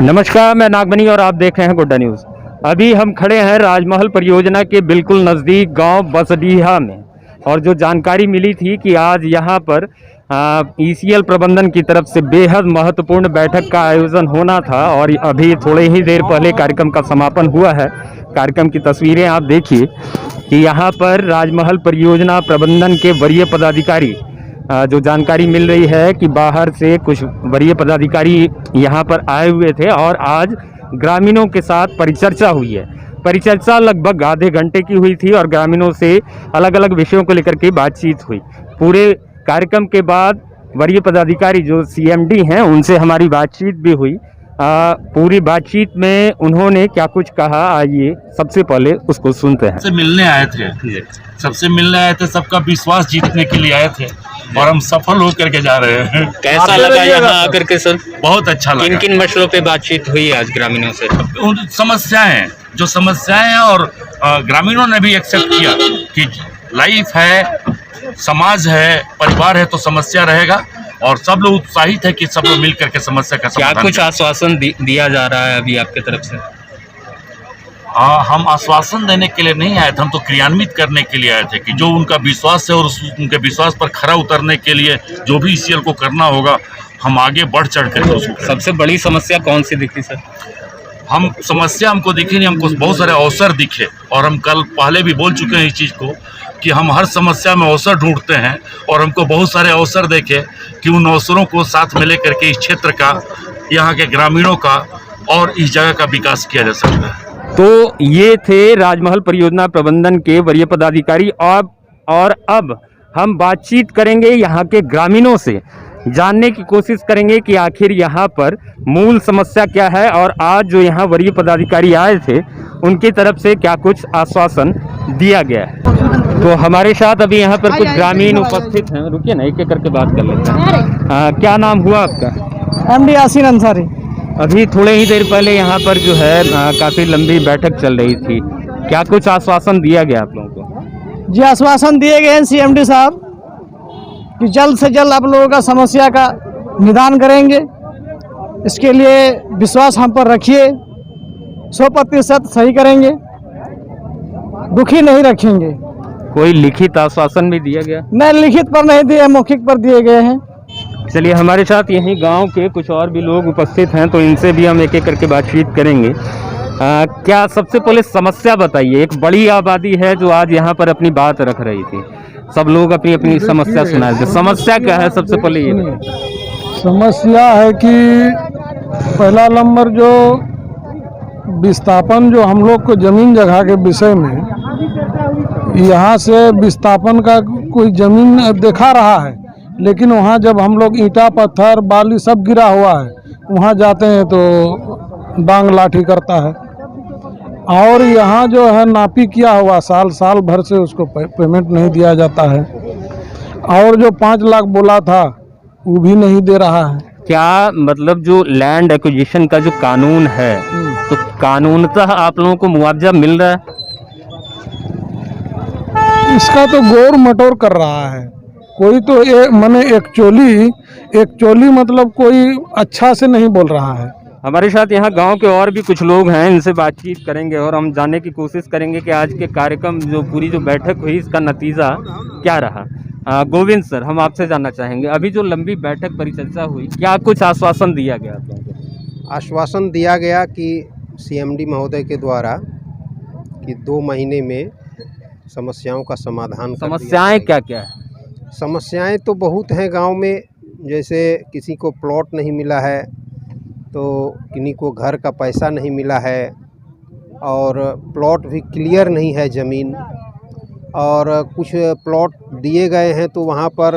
नमस्कार, मैं नागमणि और आप देख रहे हैं गोड्डा न्यूज़। अभी हम खड़े हैं राजमहल परियोजना के बिल्कुल नज़दीक गांव बसडीहा में, और जो जानकारी मिली थी कि आज यहां पर ईसीएल प्रबंधन की तरफ से बेहद महत्वपूर्ण बैठक का आयोजन होना था, और अभी थोड़े ही देर पहले कार्यक्रम का समापन हुआ है। कार्यक्रम की तस्वीरें आप देखिए कि यहाँ पर राजमहल परियोजना प्रबंधन के वरीय पदाधिकारी, जो जानकारी मिल रही है कि बाहर से कुछ वरीय पदाधिकारी यहाँ पर आए हुए थे और आज ग्रामीणों के साथ परिचर्चा हुई है। परिचर्चा लगभग आधे घंटे की हुई थी और ग्रामीणों से अलग अलग विषयों को लेकर के बातचीत हुई। पूरे कार्यक्रम के बाद वरीय पदाधिकारी जो सीएमडी हैं उनसे हमारी बातचीत भी हुई। पूरी बातचीत में उन्होंने क्या कुछ कहा, आइए सबसे पहले उसको सुनते हैं। सबसे मिलने आए थे, सबका विश्वास जीतने के लिए आए थे और हम सफल होकर के जा रहे हैं। कैसा लगा यहाँ आकर के सर? बहुत अच्छा लगा। किन किन मसलों पे बातचीत हुई आज ग्रामीणों से? उन समस्याएं हैं और ग्रामीणों ने भी एक्सेप्ट किया कि लाइफ है, समाज है, परिवार है तो समस्या रहेगा, और सब लोग उत्साहित है कि सब लोग मिल करके समस्या का समाधान। क्या कुछ आश्वासन दिया जा रहा है अभी आपके तरफ से? हम आश्वासन देने के लिए नहीं आए थे, हम तो क्रियान्वित करने के लिए आए थे कि जो उनका विश्वास है और उनके विश्वास पर खरा उतरने के लिए जो भी ईसीएल को करना होगा हम आगे बढ़ चढ़ कर उसको। सबसे बड़ी समस्या कौन सी दिखी सर? समस्या हमको दिखी नहीं, हमको बहुत सारे अवसर दिखे, और हम कल पहले भी बोल चुके हैं इस चीज़ को कि हम हर समस्या में अवसर ढूंढते हैं, और हमको बहुत सारे अवसर देखे कि उन अवसरों को साथ में लेकर के इस क्षेत्र का, यहाँ के ग्रामीणों का और इस जगह का विकास किया जा सकता है। तो ये थे राजमहल परियोजना प्रबंधन के वरीय पदाधिकारी। और अब हम बातचीत करेंगे यहाँ के ग्रामीणों से, जानने की कोशिश करेंगे कि आखिर यहाँ पर मूल समस्या क्या है और आज जो यहाँ वरीय पदाधिकारी आए थे उनकी तरफ से क्या कुछ आश्वासन दिया गया है। तो हमारे साथ अभी यहाँ पर कुछ ग्रामीण उपस्थित हैं। रुकिए ना, एक एक करके बात कर लेते हैं। क्या नाम हुआ आपका? एमडी यासीन अंसारी। अभी थोड़े ही देर पहले यहाँ पर जो है काफ़ी लंबी बैठक चल रही थी, क्या कुछ आश्वासन दिया गया आप लोगों को? जी, आश्वासन दिए गए हैं सीएमडी साहब कि जल्द से जल्द आप लोगों का समस्या का निदान करेंगे। इसके लिए विश्वास हम पर रखिए, 100% सही करेंगे, दुखी नहीं रखेंगे। कोई लिखित आश्वासन भी दिया गया? नहीं, लिखित पर नहीं दिए, मौखिक पर दिए गए हैं। चलिए, हमारे साथ यहीं गांव के कुछ और भी लोग उपस्थित हैं, तो इनसे भी हम एक एक करके बातचीत करेंगे। क्या सबसे पहले समस्या बताइए। एक बड़ी आबादी है जो आज यहाँ पर अपनी बात रख रही थी, सब लोग अपनी अपनी समस्या सुना रहे थे। समस्या क्या है सबसे पहले ये बताइए। समस्या है कि पहला नंबर जो विस्थापन, जो हम लोग को जमीन जगह के विषय में, यहाँ से विस्थापन का कोई जमीन दिखा रहा है, लेकिन वहाँ जब हम लोग ईंटा पत्थर बाली सब गिरा हुआ है, वहाँ जाते हैं तो डांग लाठी करता है। और यहाँ जो है नापी किया हुआ साल भर से उसको पेमेंट नहीं दिया जाता है, और जो 5 लाख बोला था वो भी नहीं दे रहा है। क्या मतलब जो लैंड एक्विजिशन का जो कानून है, तो कानूनतः आप लोगों को मुआवजा मिल रहा है? इसका तो गौर मटोर कर रहा है कोई, तो मैंने एक्चुअली मतलब कोई अच्छा से नहीं बोल रहा है। हमारे साथ यहाँ गांव के और भी कुछ लोग हैं, इनसे बातचीत करेंगे और हम जानने की कोशिश करेंगे कि आज के कार्यक्रम जो पूरी जो बैठक हुई इसका नतीजा क्या रहा। गोविंद सर, हम आपसे जानना चाहेंगे, अभी जो लंबी बैठक परिचर्चा हुई, क्या कुछ आश्वासन दिया गया आप लोगों को? आश्वासन दिया गया कि सीएमडी महोदय के द्वारा कि 2 महीने में समस्याओं का समाधान। समस्याएं क्या क्या है? समस्याएं तो बहुत हैं गांव में, जैसे किसी को प्लॉट नहीं मिला है, तो किन्हीं को घर का पैसा नहीं मिला है, और प्लॉट भी क्लियर नहीं है ज़मीन, और कुछ प्लॉट दिए गए हैं तो वहाँ पर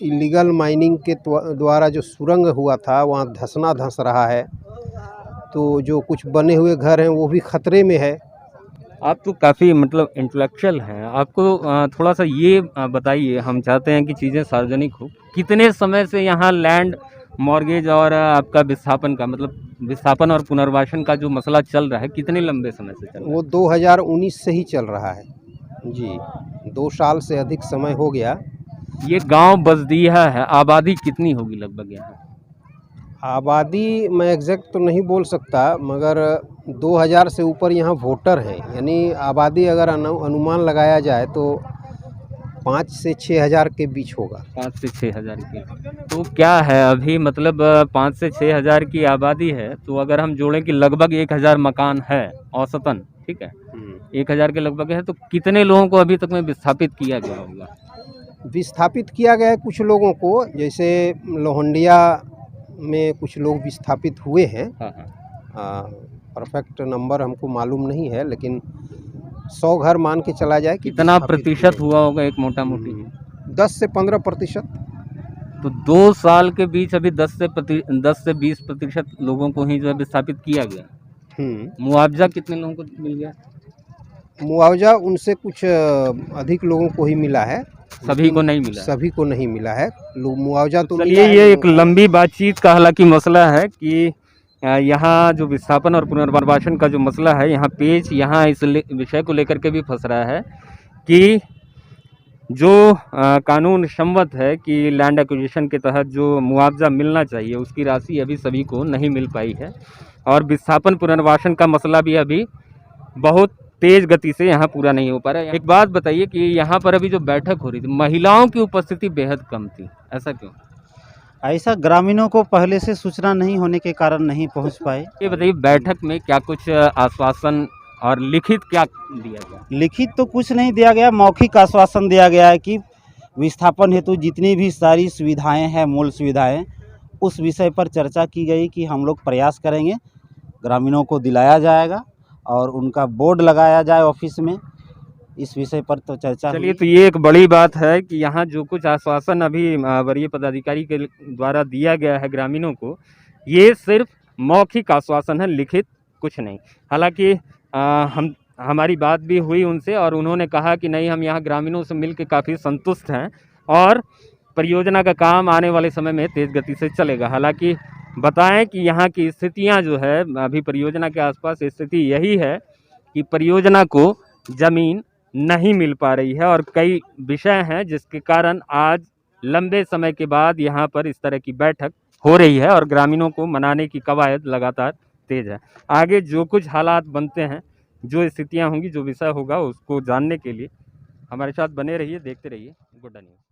इलीगल माइनिंग के द्वारा जो सुरंग हुआ था वहाँ धंस रहा है, तो जो कुछ बने हुए घर हैं वो भी खतरे में है। आप तो काफ़ी मतलब इंटेलेक्चुअल हैं, आपको थोड़ा सा ये बताइए, हम चाहते हैं कि चीज़ें सार्वजनिक हो। कितने समय से यहाँ लैंड मॉर्गेज और आपका विस्थापन का मतलब विस्थापन और पुनर्वासन का जो मसला चल रहा है, कितने लंबे समय से चल रहा है? वो 2019 से ही चल रहा है जी, 2 साल से अधिक समय हो गया। ये गांव बसडीहा है, आबादी कितनी होगी लगभग यहाँ? आबादी मैं एग्जैक्ट तो नहीं बोल सकता, मगर 2000 से ऊपर यहाँ वोटर हैं, यानी आबादी अगर अनुमान लगाया जाए तो 5 से 6 हज़ार के बीच होगा। 5 से 6 हज़ार की। तो क्या है अभी मतलब 5 से 6 हज़ार की आबादी है, तो अगर हम जोड़ें कि लगभग 1000 मकान है औसतन, ठीक है, 1000 के लगभग है, तो कितने लोगों को अभी तक में विस्थापित किया गया होगा? विस्थापित किया गया है कुछ लोगों को, जैसे लोहंडिया में कुछ लोग विस्थापित हुए हैं। हाँ हाँ। परफेक्ट नंबर हमको मालूम नहीं है, लेकिन 100 घर मान के चला जाए कि कितना विस्थापित प्रतिशत हुए। हुआ होगा एक मोटा मोटी? 10 से 15%। तो 2 साल के बीच अभी 10 से 20% लोगों को ही जो है विस्थापित किया गया। मुआवजा कितने लोगों को मिल गया? मुआवजा उनसे कुछ अधिक लोगों को ही मिला है, सभी को नहीं मिला? सभी को नहीं मिला है। मुआवजा तो चलिए, मिला है ये एक लोगों को। लंबी बातचीत का हालांकि मसला है कि यहाँ जो विस्थापन और पुनर्वासन का जो मसला है, यहाँ पेच यहाँ इस विषय को लेकर के भी फंस रहा है कि जो कानून सम्मत है कि लैंड एक्विजिशन के तहत जो मुआवजा मिलना चाहिए उसकी राशि अभी सभी को नहीं मिल पाई है, और विस्थापन पुनर्वासन का मसला भी अभी बहुत तेज गति से यहाँ पूरा नहीं हो पा रहा है। एक बात बताइए कि यहाँ पर अभी जो बैठक हो रही थी, महिलाओं की उपस्थिति बेहद कम थी, ऐसा क्यों? ऐसा ग्रामीणों को पहले से सूचना नहीं होने के कारण नहीं पहुंच पाए। ये बताइए, बैठक में क्या कुछ आश्वासन और लिखित क्या दिया गया? लिखित तो कुछ नहीं दिया गया, मौखिक आश्वासन दिया गया है कि विस्थापन हेतु जितनी भी सारी सुविधाएं हैं, मूल सुविधाएं, उस विषय पर चर्चा की गई कि हम लोग प्रयास करेंगे, ग्रामीणों को दिलाया जाएगा और उनका बोर्ड लगाया जाए ऑफिस में। इस विषय पर तो चर्चा चलिए, हुई। तो ये एक बड़ी बात है कि यहाँ जो कुछ आश्वासन अभी वरीय पदाधिकारी के द्वारा दिया गया है ग्रामीणों को, ये सिर्फ मौखिक आश्वासन है, लिखित कुछ नहीं। हालांकि हमारी बात भी हुई उनसे और उन्होंने कहा कि नहीं, हम यहाँ ग्रामीणों से मिल के काफ़ी संतुष्ट हैं और परियोजना का काम आने वाले समय में तेज़ गति से चलेगा। हालांकि बताएं कि यहाँ की स्थितियाँ जो है अभी परियोजना के आसपास स्थिति यही है कि परियोजना को ज़मीन नहीं मिल पा रही है और कई विषय हैं जिसके कारण आज लंबे समय के बाद यहाँ पर इस तरह की बैठक हो रही है और ग्रामीणों को मनाने की कवायद लगातार तेज़ है। आगे जो कुछ हालात बनते हैं, जो स्थितियाँ होंगी, जो विषय होगा, उसको जानने के लिए हमारे साथ बने रहिए, देखते रहिए गुड्डा न्यूज़।